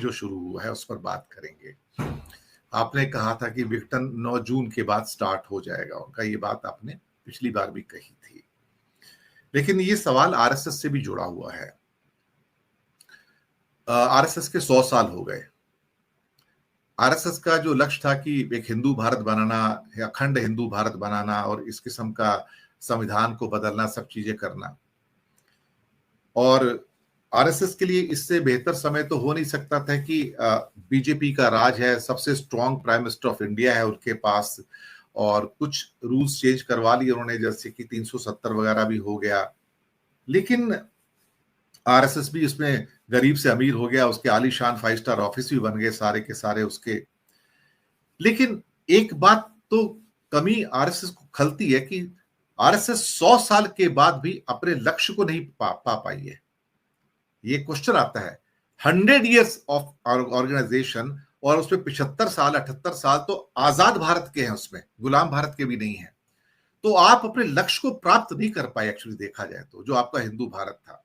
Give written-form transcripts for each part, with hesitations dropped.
जो शुरू हुआ है उस पर बात करेंगे। आपने कहा था कि विघटन 9 जून के बाद स्टार्ट हो जाएगा उनका, ये बात आपने पिछली बार भी कही थी, लेकिन ये सवाल आरएसएस से भी जुड़ा हुआ है। आरएसएस के 100 साल हो गए। आरएसएस का जो लक्ष्य था कि एक हिंदू भारत बनाना या अखंड हिंदू भारत बनाना और इस किस्म का संविधान को बदलना, सब चीजें करना, और आरएसएस के लिए इससे बेहतर समय तो हो नहीं सकता था कि बीजेपी का राज है, सबसे strong prime minister of India है उनके पास, और कुछ रूल्स चेंज करवा लिए उन्होंने, जैसे कि 370 वगैरह भी हो गया। लेकिन आरएसएस भी इसमें गरीब से अमीर हो गया, उसके आलीशान 5 स्टार ऑफिस भी बन गए सारे के सारे उसके। लेकिन एक बात तो कमी आरएसएस को खलती है कि आरएसएस 100 साल के बाद भी अपने लक्ष्य को नहीं पा पाई है। ये क्वेश्चन आता है। 100 ईयर्स ऑफ ऑर्गेनाइजेशन, और उसमें 75 साल 78 साल तो आजाद भारत के हैं, उसमें गुलाम भारत के भी नहीं है। तो आप अपने लक्ष्य को प्राप्त नहीं कर पाए एक्चुअली देखा जाए तो, जो आपका हिंदू भारत था।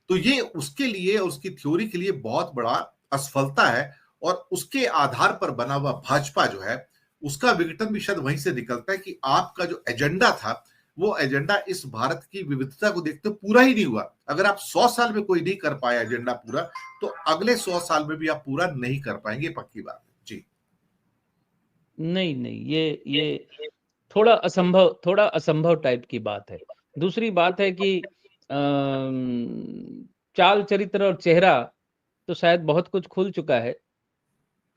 तो ये उसके लिए, उसकी थ्योरी के लिए बहुत बड़ा असफलता है, और उसके आधार पर बना हुआ भाजपा जो है उसका विघटन भी शायद वहीं से निकलता है कि आपका जो एजेंडा था वो एजेंडा इस भारत की विविधता को देखते पूरा ही नहीं हुआ। अगर आप 100 साल में कोई नहीं कर पाया एजेंडा पूरा, तो अगले 100 साल में भी आप पूरा नहीं कर पाएंगे, पक्की बात है जी। नहीं नहीं, ये थोड़ा असंभव टाइप की बात है। दूसरी बात है कि चाल चरित्र और चेहरा तो शायद बहुत कुछ खुल चुका है।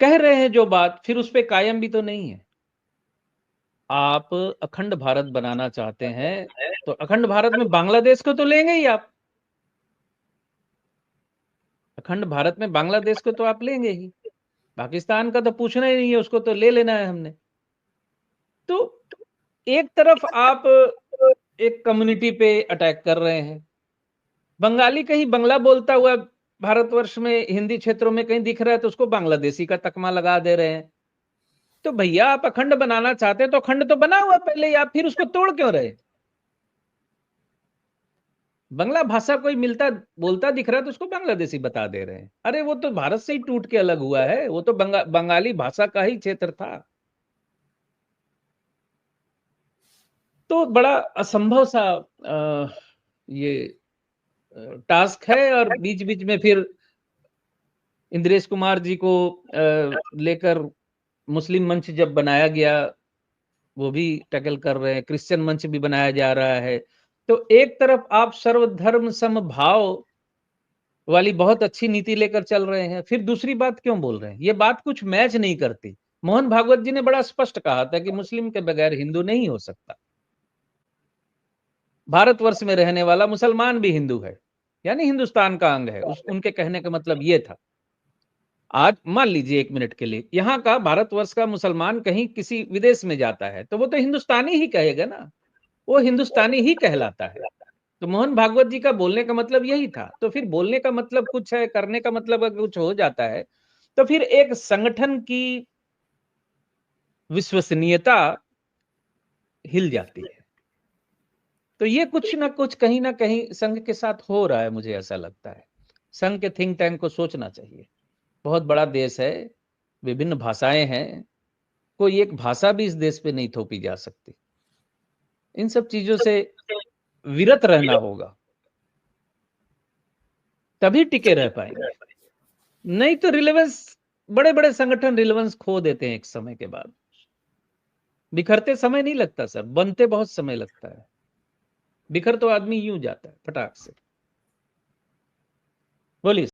कह रहे हैं जो बात, फिर उस पे कायम भी तो नहीं है। आप अखंड भारत बनाना चाहते हैं तो अखंड भारत में बांग्लादेश को तो लेंगे ही आप। अखंड भारत में बांग्लादेश को तो आप लेंगे ही। पाकिस्तान का तो पूछना ही नहीं है, उसको तो ले लेना है हमने। तो एक तरफ आप एक कम्युनिटी पे अटैक कर रहे हैं। बंगाली कहीं बंगला बोलता हुआ भारतवर्ष में हिंदी क्षेत्रों में कहीं दिख रहा है तो उसको बांग्लादेशी का तकमा लगा दे रहे हैं। तो भैया आप अखंड बनाना चाहते हैं तो अखंड तो बना हुआ पहले ही, आप फिर उसको तोड़ क्यों रहे? बंगला भाषा कोई मिलता बोलता दिख रहा है तो उसको बांग्लादेशी बता दे रहे हैं। अरे वो तो भारत से ही टूट के अलग हुआ है, वो तो बंगाली भाषा का ही क्षेत्र था। तो बड़ा असंभव सा ये टास्क है। और बीच बीच में फिर इंद्रेश कुमार जी को लेकर मुस्लिम मंच जब बनाया गया, वो भी टैकल कर रहे हैं। क्रिश्चियन मंच भी बनाया जा रहा है। तो एक तरफ आप सर्वधर्म समभाव वाली बहुत अच्छी नीति लेकर चल रहे हैं, फिर दूसरी बात क्यों बोल रहे हैं? ये बात कुछ मैच नहीं करती। मोहन भागवत जी ने बड़ा स्पष्ट कहा था कि मुस्लिम के बगैर हिंदू नहीं हो सकता। भारतवर्ष में रहने वाला मुसलमान भी हिंदू है, यानी हिंदुस्तान का अंग है। उनके कहने का मतलब ये था। आज मान लीजिए 1 मिनट के लिए, यहाँ का भारतवर्ष का मुसलमान कहीं किसी विदेश में जाता है तो वो तो हिंदुस्तानी ही कहेगा ना, वो हिंदुस्तानी ही कहलाता है। तो मोहन भागवत जी का बोलने का मतलब यही था। तो फिर बोलने का मतलब कुछ है, करने का मतलब अगर कुछ हो जाता है तो फिर एक संगठन की विश्वसनीयता हिल जाती है। तो ये कुछ ना कुछ कहीं ना कहीं संघ के साथ हो रहा है, मुझे ऐसा लगता है। संघ के थिंक टैंक को सोचना चाहिए। बहुत बड़ा देश है, विभिन्न भाषाएं हैं, कोई एक भाषा भी इस देश पे नहीं थोपी जा सकती। इन सब चीजों से विरत रहना होगा, तभी टिके रह पाएंगे। नहीं तो रिलेवेंस, बड़े बड़े संगठन रिलेवेंस खो देते हैं एक समय के बाद। बिखरते समय नहीं लगता सर, बनते बहुत समय लगता है। बिखर तो आदमी यूं जाता है फटाक से। बोलिए।